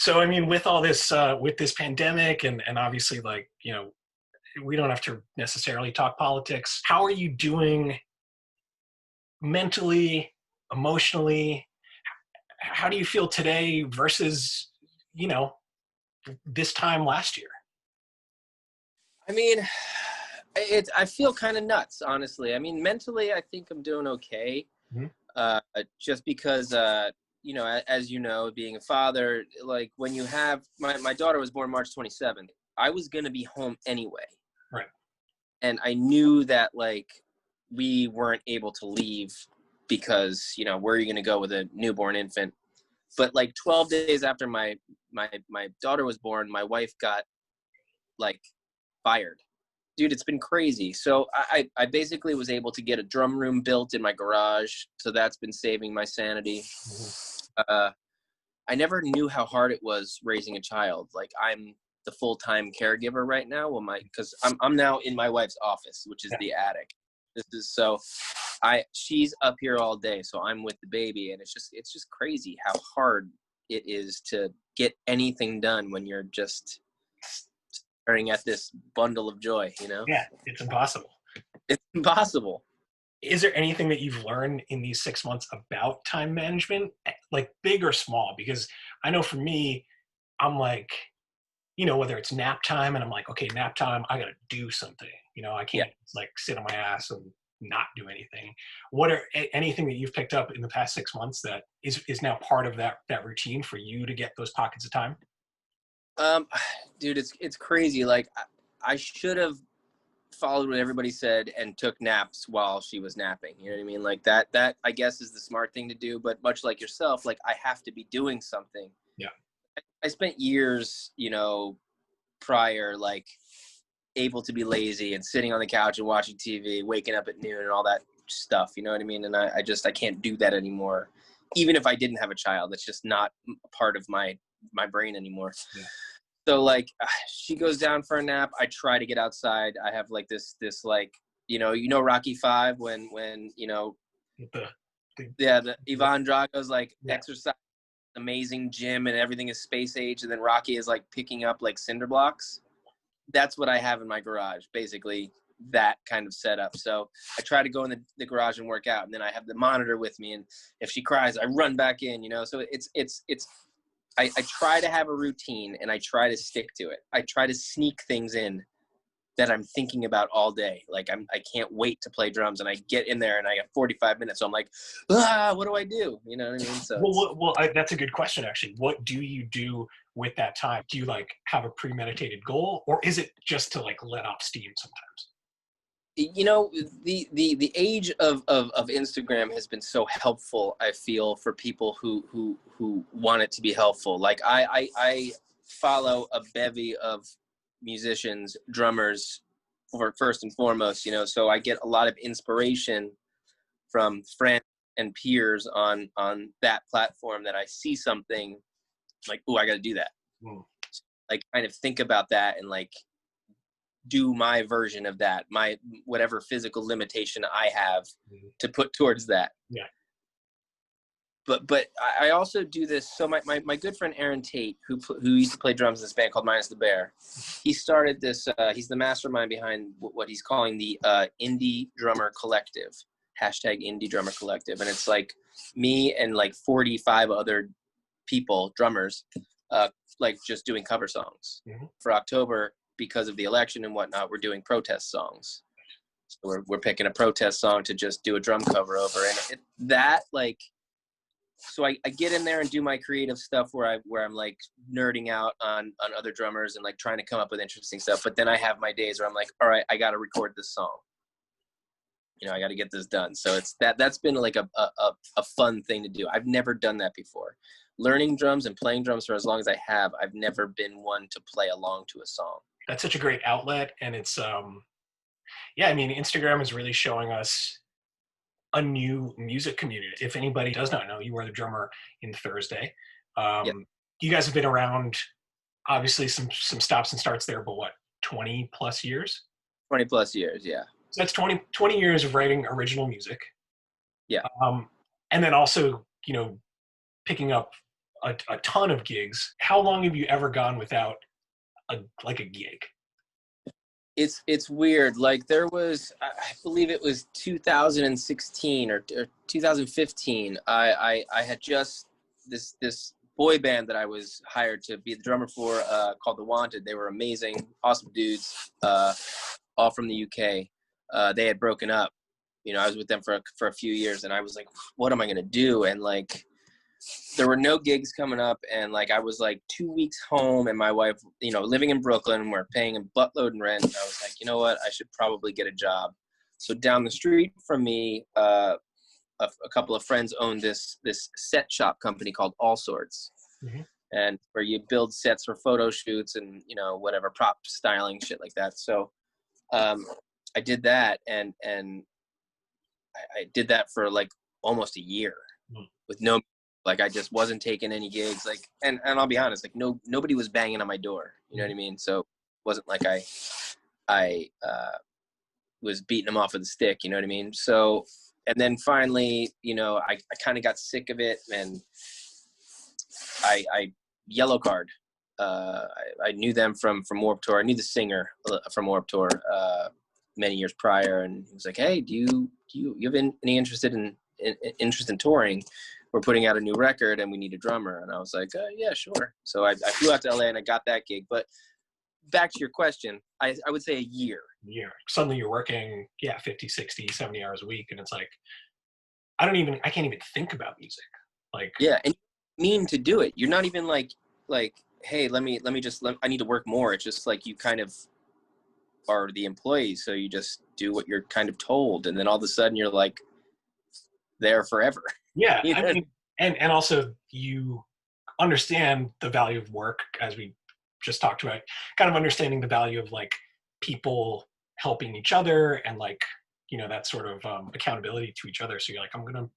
So, I mean, with this pandemic and obviously like, we don't have to necessarily talk politics. How are you doing mentally, emotionally? How do you feel today versus, you know, this time last year? I mean, I feel kind of nuts, honestly. I mean, mentally, I think I'm doing okay. Mhm. Just because, as you know, being a father, like when you have, my daughter was born March 27th. I was going to be home anyway. Right. And I knew that, like, we weren't able to leave because, where are you going to go with a newborn infant? But like 12 days after my daughter was born, my wife got like fired. Dude, it's been crazy. So I basically was able to get a drum room built in my garage. So that's been saving my sanity. Mm-hmm. I never knew how hard it was raising a child. Like, I'm the full-time caregiver right now. Because I'm now in my wife's office, which is the attic. She's up here all day, so I'm with the baby, and it's just crazy how hard it is to get anything done when you're just staring at this bundle of joy, Yeah, it's impossible. It's impossible. Is there anything that you've learned in these 6 months about time management, like big or small? Because I know for me, I'm like, whether it's nap time and I'm like, okay, nap time, I got to do something. I can't like sit on my ass and not do anything. What are anything that you've picked up in the past 6 months that is now part of that routine for you to get those pockets of time? Dude, it's crazy. Like, I should have followed what everybody said and took naps while she was napping. You know what I mean? Like that I guess is the smart thing to do. But much like yourself, like, I have to be doing something. Yeah. I spent years, prior, like, able to be lazy and sitting on the couch and watching TV, waking up at noon and all that stuff. You know what I mean? And I can't do that anymore. Even if I didn't have a child, it's just not a part of my brain anymore. Yeah. So, like, she goes down for a nap. I try to get outside. I have like this like, Rocky V when the Ivan Drago's like exercise, amazing gym, and everything is space age, and then Rocky is like picking up like cinder blocks. That's what I have in my garage, basically, that kind of setup. So I try to go in the garage and work out, and then I have the monitor with me, and if she cries, I run back in, so I try to have a routine, and I try to stick to it. I try to sneak things in that I'm thinking about all day. Like, I can't wait to play drums, and I get in there and I got 45 minutes. So I'm like, what do I do? You know what I mean? So that's a good question, actually. What do you do with that time? Do you like have a premeditated goal, or is it just to like let off steam sometimes? The age of Instagram has been so helpful, I feel, for people who want it to be helpful. Like, I follow a bevy of musicians, drummers, first and foremost, so I get a lot of inspiration from friends and peers on that platform, that I see something like, I got to do that. Like, kind of think about that and like do my version of that, my whatever physical limitation I have to put towards that. Yeah. But I also do this. So my good friend Aaron Tate, who used to play drums in this band called Minus the Bear, he started this. He's the mastermind behind what he's calling the Indie Drummer Collective, #Indie Drummer Collective, and it's like me and like 45 other people, drummers, like just doing cover songs. For October, because of the election and whatnot, we're doing protest songs. So we're picking a protest song to just do a drum cover over, and so I get in there and do my creative stuff where I'm like nerding out on other drummers and like trying to come up with interesting stuff. But then I have my days where I'm like, all right, I got to record this song. I got to get this done. So it's that's been like a fun thing to do. I've never done that before. Learning drums and playing drums for as long as I have, I've never been one to play along to a song. That's such a great outlet. And it's, I mean, Instagram is really showing us a new music community. If anybody does not know, you are the drummer in Thursday. You guys have been around, obviously some stops and starts there, but what, 20 plus years? 20 plus years, yeah. So that's 20 years of writing original music. Yeah. And then also, picking up a ton of gigs. How long have you ever gone without a gig? It's weird. Like there was, I believe it was 2016 or 2015. I had just this boy band that I was hired to be the drummer for, called The Wanted. They were amazing, awesome dudes, all from the UK. They had broken up. You know, I was with them for a few years, and I was like, what am I gonna do? And like, there were no gigs coming up, and like I was like 2 weeks home, and my wife, you know, living in Brooklyn, we're paying a buttload in rent. And I was like, you know what, I should probably get a job. So down the street from me, a couple of friends owned this set shop company called All Sorts, Mm-hmm. and where you build sets for photo shoots and, you know, whatever prop styling shit like that. So I did that, and I did that for like almost a year with no. Like I just wasn't taking any gigs, like, and I'll be honest, like nobody was banging on my door. You know what I mean? So it wasn't like I was beating them off with a stick. You know what I mean? So, and then finally, you know, I kind of got sick of it, and I yellow card. I knew them from Warped Tour. I knew the singer from Warped Tour many years prior, and he was like, "Hey, do you have any interest in touring? We're putting out a new record and we need a drummer." And I was like, yeah, sure. So I flew out to LA and I got that gig. But back to your question, I would say a year. Suddenly you're working, 50, 60, 70 hours a week. And it's like, I can't even think about music. Like, yeah. And you mean to do it. You're not even like, hey, I need to work more. It's just like, you kind of are the employee. So you just do what you're kind of told. And then all of a sudden you're like there forever. Yeah, You know? I mean, and also you understand the value of work, as we just talked about, kind of understanding the value of like people helping each other and like, you know, that sort of accountability to each other. So you're like, I'm gonna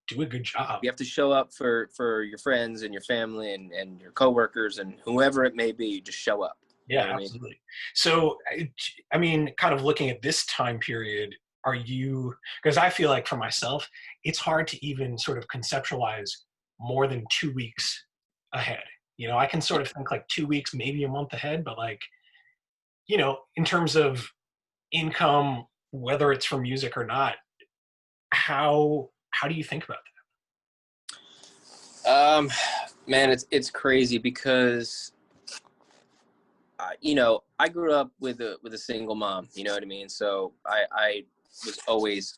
do a good job. You have to show up for your friends and your family and your coworkers and whoever it may be. You just show up. Yeah, You know what absolutely. I mean? So, I mean, kind of looking at this time period, because I feel like for myself, it's hard to even sort of conceptualize more than 2 weeks ahead. You know, I can sort of think like 2 weeks, maybe a month ahead, but like, you know, in terms of income, whether it's from music or not, how do you think about Um, man, it's crazy because, you know, I grew up with a single mom. You know what I mean? So I always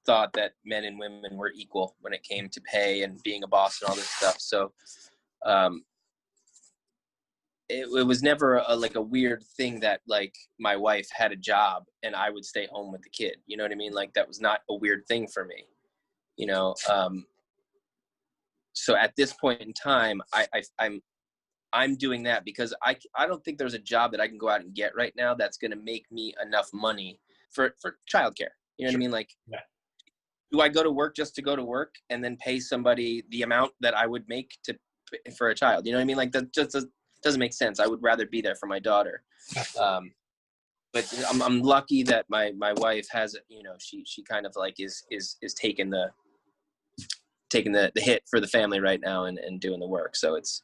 thought that men and women were equal when it came to pay and being a boss and all this stuff. So, it was never like a weird thing that like my wife had a job and I would stay home with the kid. You know what I mean? Like that was not a weird thing for me. You know. So at this point in time, I'm doing that because I don't think there's a job that I can go out and get right now that's going to make me enough money for childcare. You know what I mean? Like, that? do I go to work just to go to work and then pay somebody the amount that I would make for a child? You know what I mean? Like that just doesn't make sense. I would rather be there for my daughter. But I'm lucky that my wife has, you know, she kind of like is taking the hit for the family right now and doing the work. So it's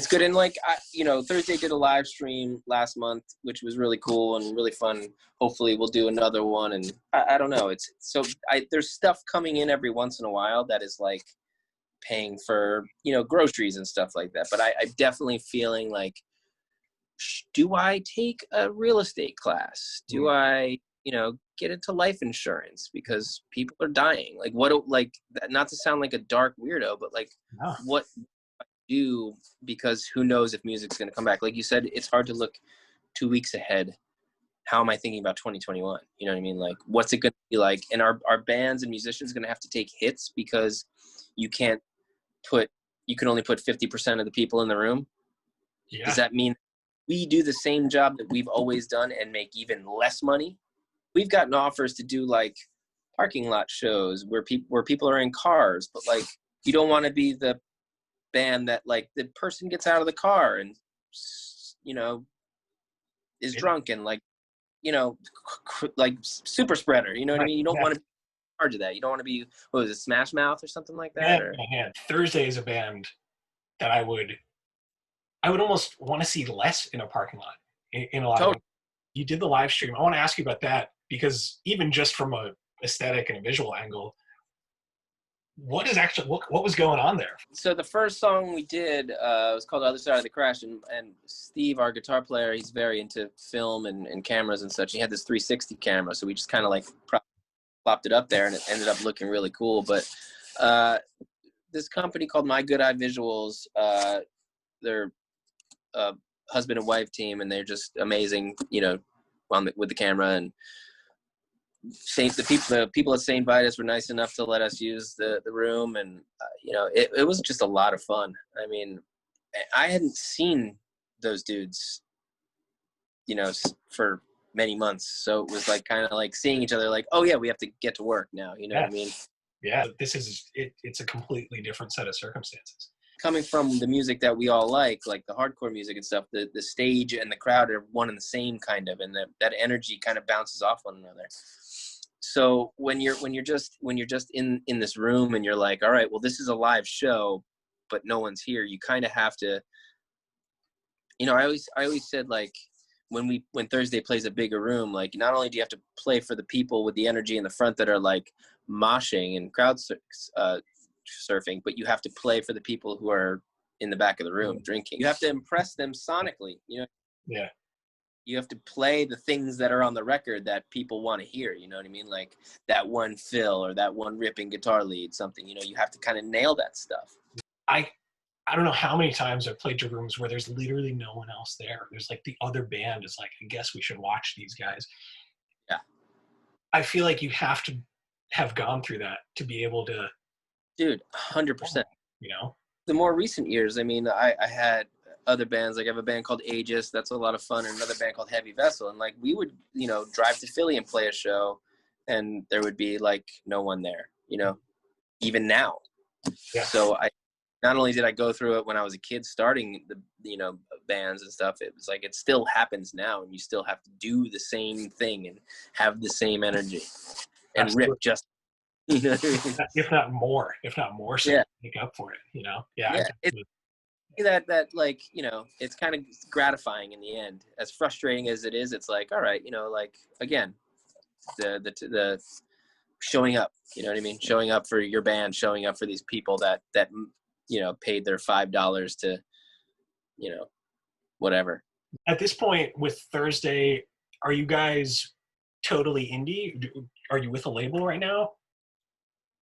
good. And like, you know, Thursday did a live stream last month, which was really cool and really fun. Hopefully we'll do another one. And I don't know. There's stuff coming in every once in a while that is like paying for, you know, groceries and stuff like that. But I'm definitely feeling like, do I take a real estate class? Do I, you know, get into life insurance because people are dying? Like like, not to sound like a dark weirdo, but like, No. what do, because who knows if music's going to come back. Like you said, it's hard to look 2 weeks ahead. How am I thinking about 2021? You know what I mean? Like, what's it going to be like? And our bands and musicians going to have to take hits because you can only put 50% of the people in the room. Yeah. Does that mean we do the same job that we've always done and make even less money? We've gotten offers to do like parking lot shows where people are in cars, but like, you don't want to be the band that like the person gets out of the car and, you know, is drunk and like, you know, like super spreader. You know what I mean? You don't want to be in charge of that. You don't want to be, what was it, Smash Mouth or something like that? Man. Thursday is a band that I would almost want to see less in a parking lot in a lot of Totally. ways. You did the live stream. I want to ask you about that because even just from a aesthetic and a visual angle, what was going on there? So the first song we did was called "Other Side of the Crash," and Steve, our guitar player, he's very into film and cameras and such. He had this 360 camera, so we just kind of like plopped it up there, and it ended up looking really cool. But this company called My Good Eye Visuals, they're a husband and wife team, and they're just amazing, you know, with the camera. And the people at St. Vitus were nice enough to let us use the room, and you know, it was just a lot of fun. I mean, I hadn't seen those dudes, you know, for many months, so it was like kind of like seeing each other, like, oh yeah, we have to get to work now, you know what I mean? Yeah, this is it. It's a completely different set of circumstances. Coming from the music that we all like the hardcore music and stuff, the stage and the crowd are one and the same kind of, and that energy kind of bounces off one another. So when you're just in this room and you're like, all right, well, this is a live show, but no one's here. You kind of have to, you know, I always said, like, when Thursday plays a bigger room, like, not only do you have to play for the people with the energy in the front that are like moshing and crowd surfing, but you have to play for the people who are in the back of the room drinking. You have to impress them sonically, you know? Yeah. You have to play the things that are on the record that people want to hear, you know what I mean? Like that one fill or that one ripping guitar lead, something, you know, you have to kind of nail that stuff. I don't know how many times I've played to rooms where there's literally no one else there. There's like the other band is like, I guess we should watch these guys. Yeah. I feel like you have to have gone through that to be able to. Dude, 100%. You know? The more recent years, I mean, I had other bands, like I have a band called Aegis, that's a lot of fun, and another band called Heavy Vessel, and like we would, you know, drive to Philly and play a show, and there would be like no one there, you know, even now. Yeah. So not only did I go through it when I was a kid starting the, you know, bands and stuff, it was like it still happens now, and you still have to do the same thing and have the same energy and Absolutely. rip just, you know what I mean? If not more, so yeah. Make up for it, you know? Yeah. That like, you know, it's kind of gratifying in the end. As frustrating as it is, it's like, all right, you know, like, again, the showing up, you know what I mean? Showing up for your band, showing up for these people that you know, paid their $5 to, you know, whatever. At this point with Thursday, are you guys totally indie? Are you with a label right now?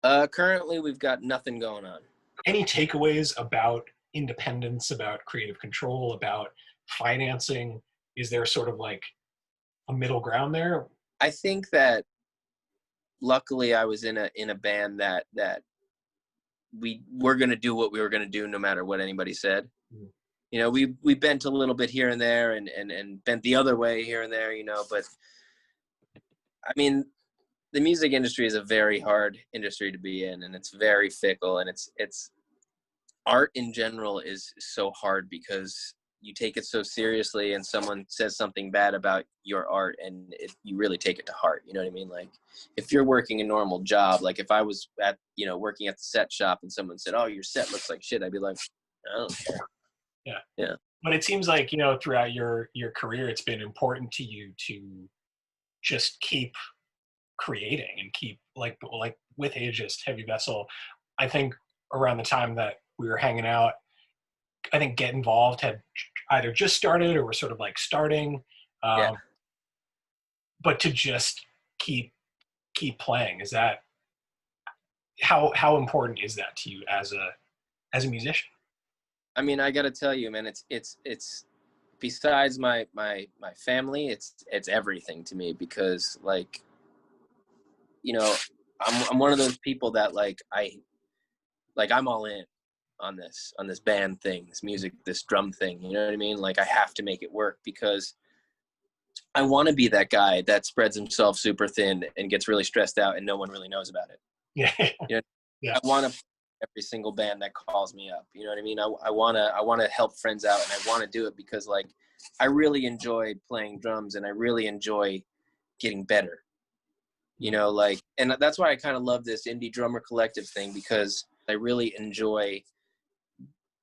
Currently we've got nothing going on. Any takeaways about independence, about creative control, about financing? Is there sort of like a middle ground there? I think that luckily I was in a band that we were going to do what we were going to do no matter what anybody said. Mm. You know, we bent a little bit here and there and bent the other way here and there, you know, but I mean, the music industry is a very hard industry to be in, and it's very fickle, and it's art in general is so hard because you take it so seriously, and someone says something bad about your art and you really take it to heart. You know what I mean? Like if you're working a normal job, like if I was at, you know, working at the set shop and someone said, "Oh, your set looks like shit," I'd be like, I don't care. Yeah. Yeah. But it seems like, you know, throughout your career, it's been important to you to just keep creating and keep like with Aegis, Heavy Vessel. I think around the time that we were hanging out, I think Get Involved had either just started or were sort of like starting. Yeah. But to just keep playing, is that how important is that to you as a musician? I mean, I got to tell you, man, it's besides my family, it's everything to me, because like, you know, I'm one of those people that like I'm all in on this band thing, this music, this drum thing, you know what I mean? Like I have to make it work because I want to be that guy that spreads himself super thin and gets really stressed out and no one really knows about it. Yeah. You know, yeah. I want to every single band that calls me up, you know what I mean? I want to help friends out, and I want to do it because like I really enjoy playing drums and I really enjoy getting better, you know, like, and that's why I kind of love this indie drummer collective thing, because I really enjoy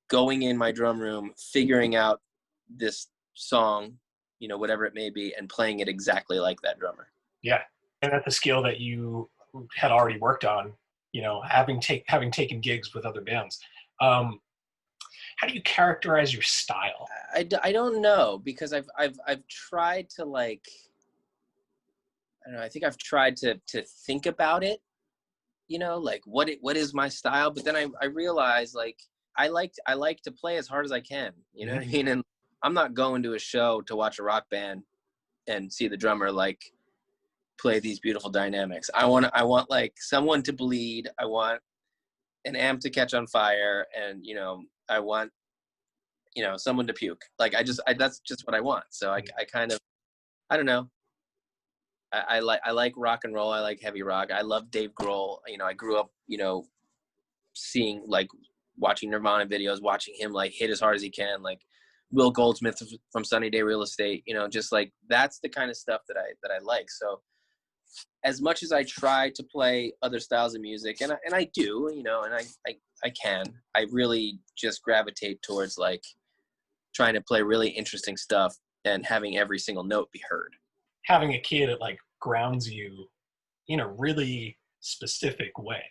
going in my drum room, figuring out this song, you know, whatever it may be, and playing it exactly like that drummer. Yeah. And that's a skill that you had already worked on, you know, having taken gigs with other bands. How do you characterize your style? I don't know, because I've tried to, like, I don't know, I think I've tried to think about it, you know, like what is my style, but then I realize, like, I like to play as hard as I can, you know what I mean? And I'm not going to a show to watch a rock band and see the drummer like play these beautiful dynamics. I want like someone to bleed. I want an amp to catch on fire, and, you know, I want, you know, someone to puke. Like, that's just what I want. So I kind of, I don't know. I like rock and roll. I like heavy rock. I love Dave Grohl. You know, I grew up, you know, watching Nirvana videos, watching him like hit as hard as he can, like Will Goldsmith from Sunny Day Real Estate. You know, just like that's the kind of stuff that I like. So as much as I try to play other styles of music, and I do, you know, and I really just gravitate towards like trying to play really interesting stuff and having every single note be heard. Having a kid, it like grounds you in a really specific way,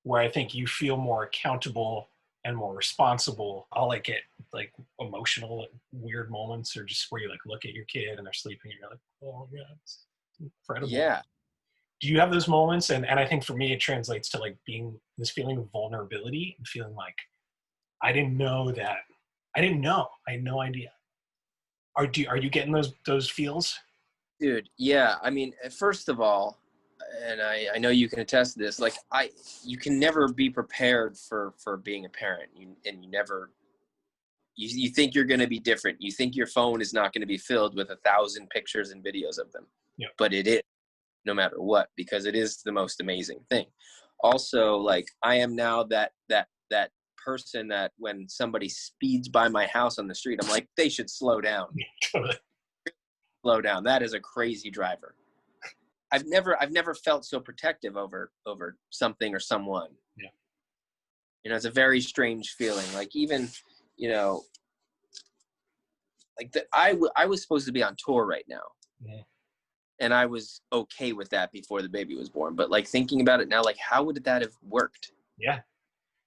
where I think you feel more accountable and more responsible. I'll like get like emotional at weird moments, or just where you like look at your kid and they're sleeping and you're like, oh yeah, it's incredible. Yeah. Do you have those moments? And I think for me, it translates to like being this feeling of vulnerability and feeling like I didn't know that. I didn't know. I had no idea. Are you getting those feels? Dude, yeah. I mean, first of all, and I know you can attest to this, like you can never be prepared for being a parent. You never, you think you're going to be different. You think your phone is not going to be filled with 1,000 pictures and videos of them. Yeah. But it is, no matter what, because it is the most amazing thing. Also, like, I am now that person that when somebody speeds by my house on the street, I'm like, they should slow down. Slow down. That is a crazy driver. I've never felt so protective over something or someone. Yeah. You know, it's a very strange feeling. Like, even, you know, like I was supposed to be on tour right now. Yeah. And I was okay with that before the baby was born. But like thinking about it now, like, how would that have worked? Yeah.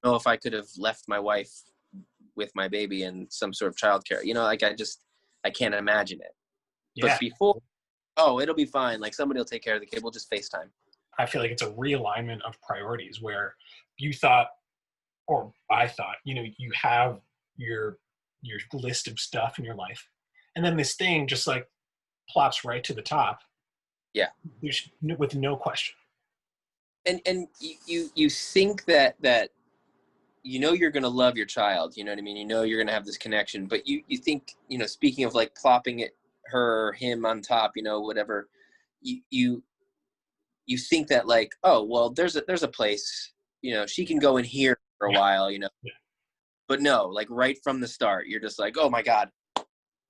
I don't know if I could have left my wife with my baby in some sort of childcare. You know, like I can't imagine it. Yeah. But before, oh, it'll be fine. Like, somebody will take care of the kid. We'll just FaceTime. I feel like it's a realignment of priorities where you thought, or I thought, you know, you have your list of stuff in your life, and then this thing just like plops right to the top. Yeah. With no question. And you think that you know you're going to love your child, you know what I mean? You know you're going to have this connection, but you think, you know, speaking of like plopping her or him on top, you know, whatever, you think that like, oh, well, there's a place, you know, she can go in here for a while, you know. Yeah. But no, like right from the start, you're just like, oh my God.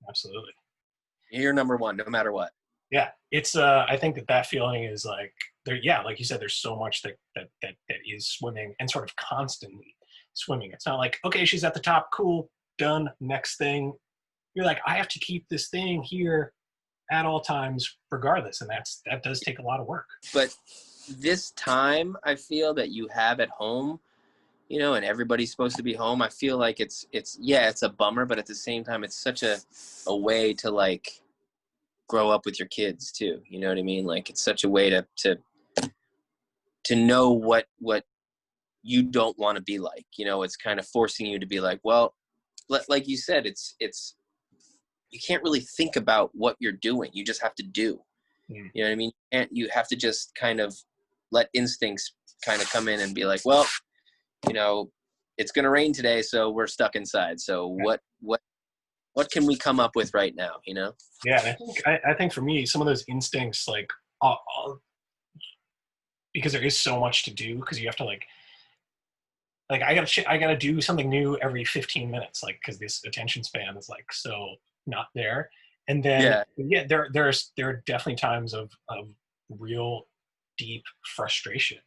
Absolutely. You're number one, no matter what. Yeah. It's I think that feeling is like there, yeah, like you said, there's so much that is swimming and sort of constantly swimming. It's not like, okay, she's at the top, cool, done, next thing. You're like, I have to keep this thing here at all times regardless, and that does take a lot of work. But this time I feel that you have at home, you know, and everybody's supposed to be home, I feel like it's a bummer, but at the same time it's such a way to like grow up with your kids too, you know what I mean? Like, it's such a way to know what you don't want to be like, you know. It's kind of forcing you to be like, well, like you said, it's you can't really think about what you're doing, you just have to do. You know what I mean? And you have to just kind of let instincts kind of come in and be like, well, you know, it's going to rain today, so we're stuck inside, so what can we come up with right now, you know? Yeah, and I think for me, some of those instincts, like, because there is so much to do, because you have to like I gotta do something new every 15 minutes, like, because this attention span is like so not there. And then there are definitely times of real deep frustration.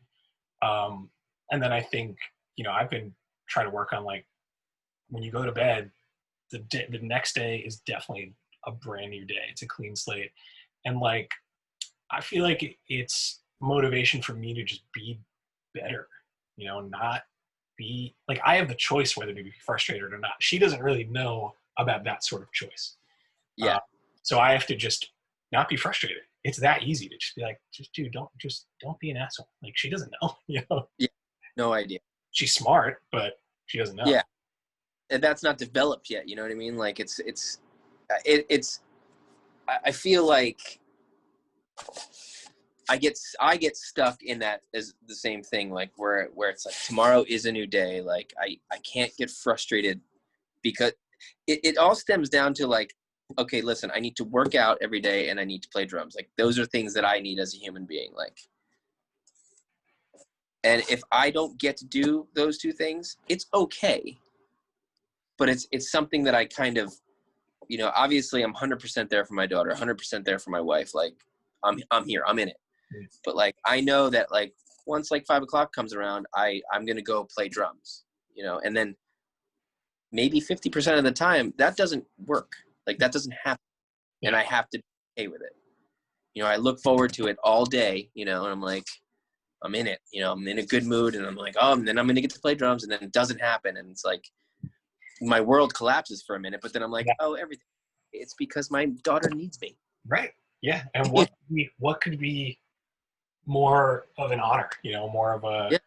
And then I think, you know, I've been try to work on, like, when you go to bed, the next day is definitely a brand new day. It's a clean slate. And like, I feel like it's motivation for me to just be better, not be like, I have the choice whether to be frustrated or not. She doesn't really know about that sort of choice. Yeah. So I have to just not be frustrated. It's that easy to just be like, dude, don't be an asshole. Like, she doesn't know, Yeah. No idea. She's smart, but she doesn't know. Yeah. And that's not developed yet. You know what I mean? Like I feel like I get stuck in that as the same thing, like where it's like, tomorrow is a new day. Like I can't get frustrated because it all stems down to like, okay, listen, I need to work out every day and I need to play drums. Like, those are things that I need as a human being. Like, and if I don't get to do those two things, it's okay. But it's something that I kind of, obviously I'm 100% there for my daughter, 100% there for my wife. Like, I'm here, I'm in it. But like, I know that like once like 5 o'clock comes around, I'm going to go play drums, and then maybe 50% of the time that doesn't work. Like, that doesn't happen. And I have to be okay with it. I look forward to it all day, and I'm like, I'm in it, I'm in a good mood, and I'm like, oh, and then I'm going to get to play drums, and then it doesn't happen. And it's like, my world collapses for a minute, but then I'm like, oh, everything. It's because my daughter needs me. Right. Yeah. And what could be more of an honor, more of a,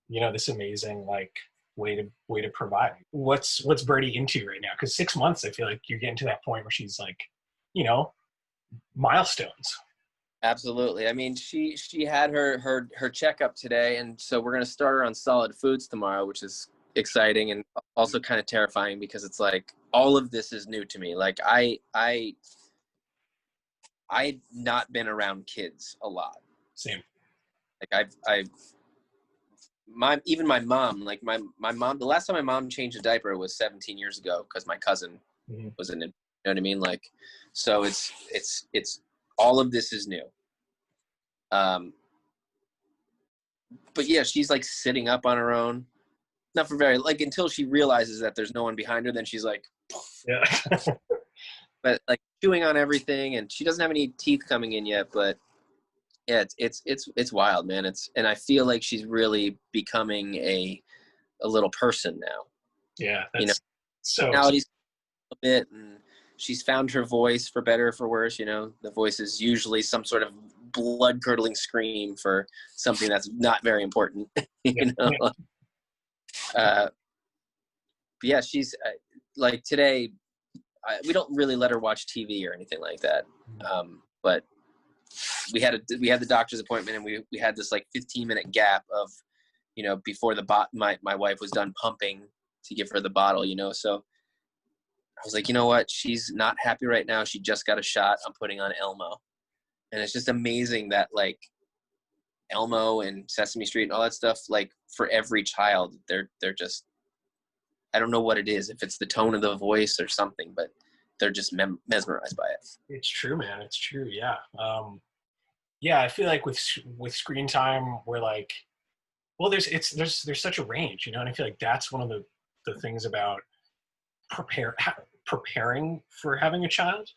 this amazing, like, way to provide. What's Birdie into right now? Because 6 months, I feel like you're getting to that point where she's like, milestones. Absolutely. I mean, she had her checkup today, and so we're going to start her on solid foods tomorrow, which is exciting and also kind of terrifying because it's like, all of this is new to me. Like, I'd not been around kids a lot. Same. Like, even my mom, like my mom, the last time my mom changed a diaper was 17 years ago because my cousin was in it. You know what I mean? Like, so it's all of this is new. But yeah, she's like sitting up on her own, not for very, like, until she realizes that there's no one behind her, then she's like, yeah. But like chewing on everything, and she doesn't have any teeth coming in yet, but yeah, it's wild, man. And I feel like she's really becoming a little person now. Yeah, that's so personality's a bit, and she's found her voice, for better or for worse. The voice is usually some sort of blood curdling scream for something that's not very important. But yeah, she's like, today we don't really let her watch TV or anything like that. But we had the doctor's appointment, and we had this like 15-minute gap of, before my wife was done pumping to give her the bottle, so I was like, you know what? She's not happy right now. She just got a shot. I'm putting on Elmo. And it's just amazing that like Elmo and Sesame Street and all that stuff, like for every child, they're just, I don't know what it is, if it's the tone of the voice or something, but they're just mesmerized by it. It's true, man. It's true. Yeah. Yeah. I feel like with screen time, we're like, well, there's such a range, and I feel like that's one of the things about preparing for having a child,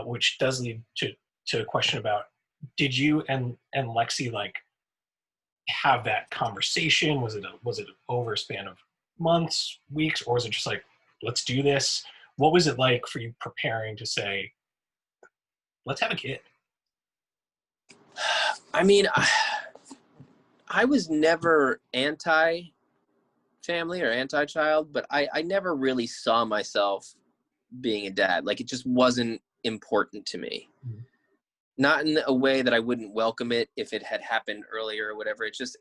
which does lead to a question about, did you and Lexi like have that conversation? Was it an over a span of months, weeks, or was it just like, let's do this? What was it like for you preparing to say, let's have a kid? I mean, I was never anti-family or anti-child, but I never really saw myself being a dad. Like, it just wasn't important to me. Mm-hmm. Not in a way that I wouldn't welcome it if it had happened earlier or whatever. It's just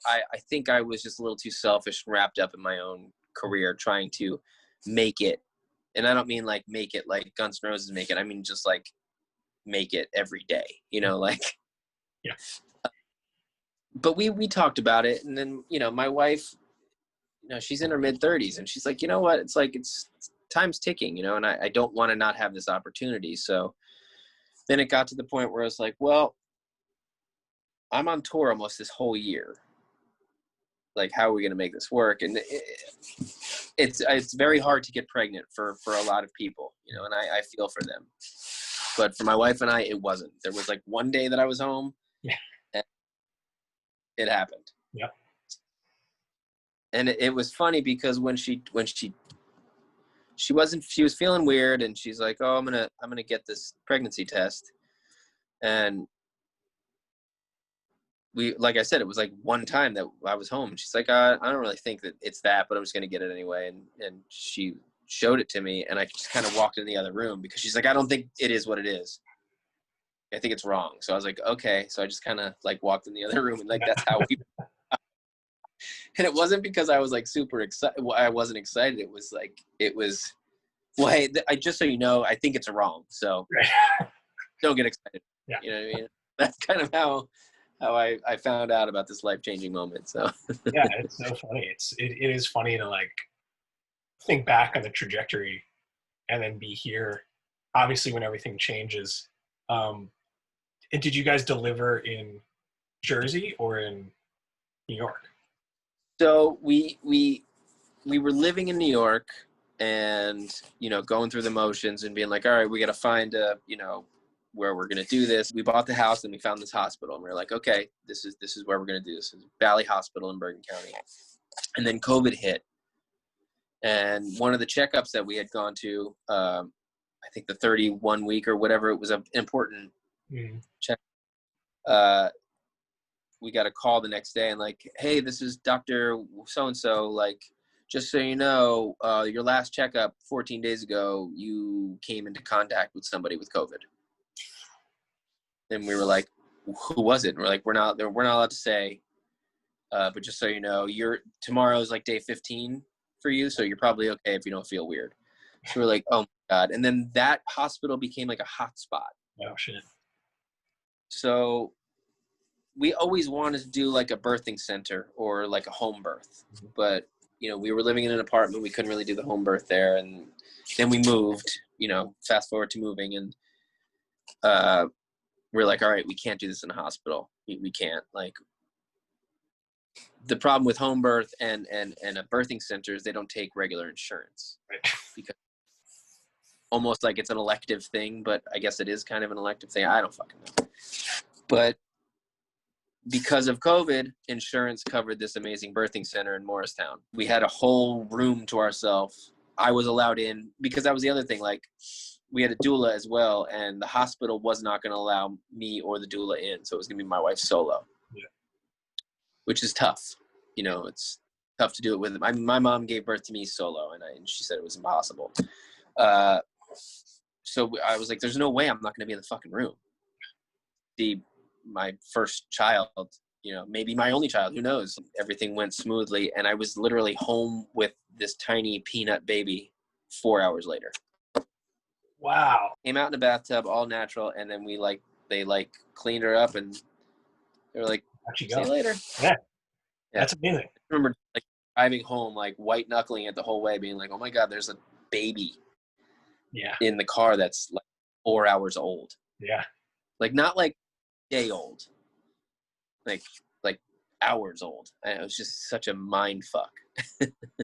I think I was just a little too selfish and wrapped up in my own career trying to make it. And I don't mean like make it like Guns N' Roses make it. I mean just like make it every day, like. Yeah. But we talked about it, and then, my wife, she's in her mid-30s, and she's like, you know what? It's like, it's time's ticking, and I don't want to not have this opportunity. So then it got to the point where I was like, well, I'm on tour almost this whole year. like, how are we going to make this work? And it's very hard to get pregnant for a lot of people, you know, and I feel for them. But for my wife and I, it wasn't. There was like one day that I was home, and it happened. Yeah. And it was funny because when she was feeling weird, and she's like, oh, I'm gonna get this pregnancy test. And like I said, it was like one time that I was home. She's like, I don't really think that it's that, but I'm just going to get it anyway. And she showed it to me, and I just kind of walked in the other room because she's like, I don't think it is what it is. I think it's wrong. So I was like, okay. So I just kind of like walked in the other room, and like, that's how we, and it wasn't because I was like super excited. Well, I wasn't excited. It was, well, hey, I just so you know, I think it's wrong. So don't get excited. Yeah. You know what I mean? That's kind of how I found out about this life-changing moment. So yeah, it's so funny. It is funny to like think back on the trajectory and then be here, obviously, when everything changes. And did you guys deliver in Jersey or in New York? So we were living in New York, and, you know, going through the motions and being like, all right, we got to find where we're going to do this. We bought the house, and we found this hospital, and we were like, okay, this is where we're going to do this. This is Valley Hospital in Bergen County. And then COVID hit. And one of the checkups that we had gone to, I think the 31 week or whatever, it was an important check. We got a call the next day, and like, hey, this is Dr. So-and-so. Like, just so you know, your last checkup 14 days ago, you came into contact with somebody with COVID. And we were like, who was it? And we're like, we're not allowed to say, but just so you know, tomorrow is like day 15 for you, so you're probably okay if you don't feel weird. So we're like, oh my God. And then that hospital became like a hot spot. Oh shit. So we always wanted to do like a birthing center or like a home birth, but, you know, we were living in an apartment. We couldn't really do the home birth there. And then we moved, you know, fast forward to moving, and we're like, all right, we can't do this in a hospital. We can't. Like, the problem with home birth and a birthing center is they don't take regular insurance. Right. Because almost like it's an elective thing, but I guess it is kind of an elective thing. I don't fucking know. But because of COVID, insurance covered this amazing birthing center in Morristown. We had a whole room to ourselves. I was allowed in because that was the other thing. Like, we had a doula as well, and the hospital was not going to allow me or the doula in. So it was going to be my wife solo, which is tough. You know, it's tough to do it with him. My mom gave birth to me solo, and she said it was impossible. So I was like, there's no way I'm not going to be in the fucking room. My first child, you know, maybe my only child, who knows? Everything went smoothly, and I was literally home with this tiny peanut baby 4 hours later. Wow. Came out in a bathtub, all natural, and then they cleaned her up, and they were like, see you later. Yeah. That's amazing. I remember like driving home, like white knuckling it the whole way, being like, oh my God, there's a baby in the car that's like 4 hours old. Yeah. Like, not like day old, like hours old. And it was just such a mind fuck.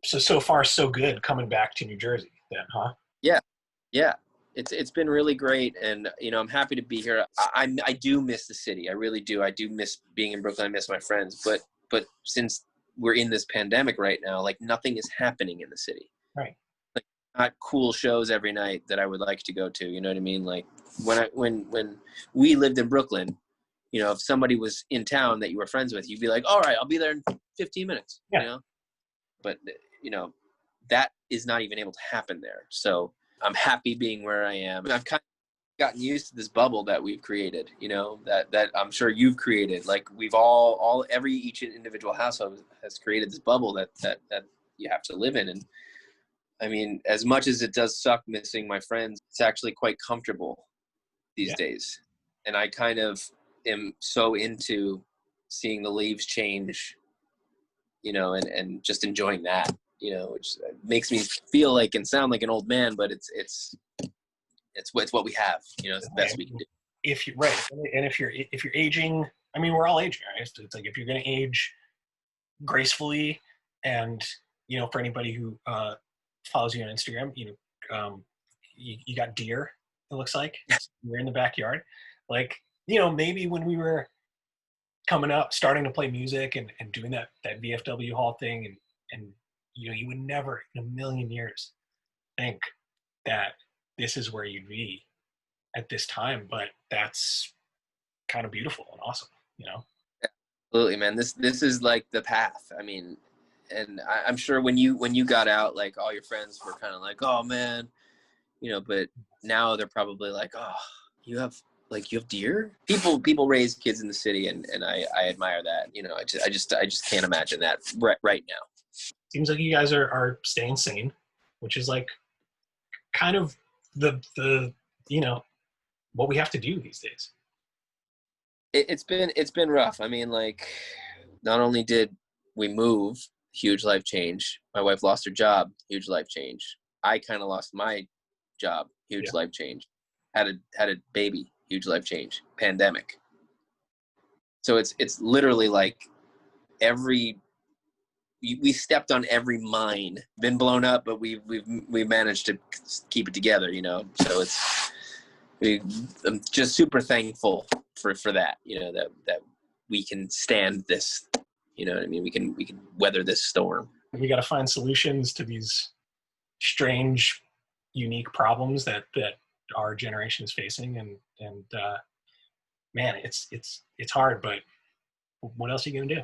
So far so good coming back to New Jersey then, huh? Yeah. It's been really great, and, you know, I'm happy to be here. I do miss the city. I really do. I do miss being in Brooklyn. I miss my friends, but since we're in this pandemic right now, like, nothing is happening in the city. Right. Like, not cool shows every night that I would like to go to. You know what I mean? Like, when we lived in Brooklyn, you know, if somebody was in town that you were friends with, you'd be like, all right, I'll be there in 15 minutes. Yeah. You know? But, you know, that is not even able to happen there. So I'm happy being where I am. I've kind of gotten used to this bubble that we've created, you know, that I'm sure you've created. Like, we've each individual household has created this bubble that you have to live in. And I mean, as much as it does suck missing my friends, it's actually quite comfortable these days. And I kind of am so into seeing the leaves change, you know, and just enjoying that, you know, which makes me feel like and sound like an old man, but it's what we have, you know, it's the best we can do. If you're aging, I mean, we're all aging, right? It's like, if you're going to age gracefully. And, you know, for anybody who follows you on Instagram, you know, you got deer, it looks like. You're in the backyard. Like, you know, maybe when we were coming up, starting to play music and doing that VFW hall thing, and you know, you would never in a million years think that this is where you'd be at this time, but that's kind of beautiful and awesome, you know. Absolutely, man. This is like the path. I mean, and I'm sure when you got out, like all your friends were kind of like, oh man, you know, but now they're probably like, oh, you have deer. People raise kids in the city, and I admire that. You know, I just can't imagine that right now. Seems like you guys are staying sane, which is like kind of the you know, what we have to do these days. It's been rough. I mean, like, not only did we move, huge life change. My wife lost her job, huge life change. I kind of lost my job, huge life change. Had a baby, huge life change. Pandemic. So it's literally like we stepped on every mine, been blown up, but we've managed to keep it together, you know. So I'm just super thankful for that, you know, that we can stand this, you know what I mean? We can weather this storm. We got to find solutions to these strange, unique problems that our generation is facing, and man, it's hard, but what else are you gonna do?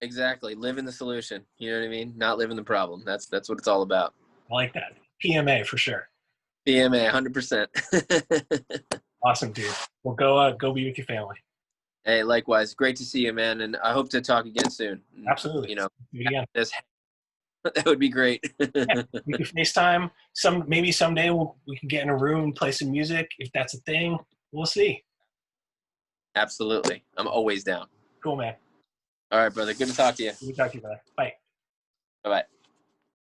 Exactly. Live in the solution. You know what I mean? Not live in the problem. That's what it's all about. I like that. PMA for sure. PMA, 100%. Awesome, dude. Well, go be with your family. Hey, likewise. Great to see you, man. And I hope to talk again soon. Absolutely. You know, do it again. That would be great. Yeah, we can FaceTime. Maybe someday we can get in a room and play some music. If that's a thing, we'll see. Absolutely. I'm always down. Cool, man. All right, brother. Good to talk to you. Good to talk to you, brother. Bye.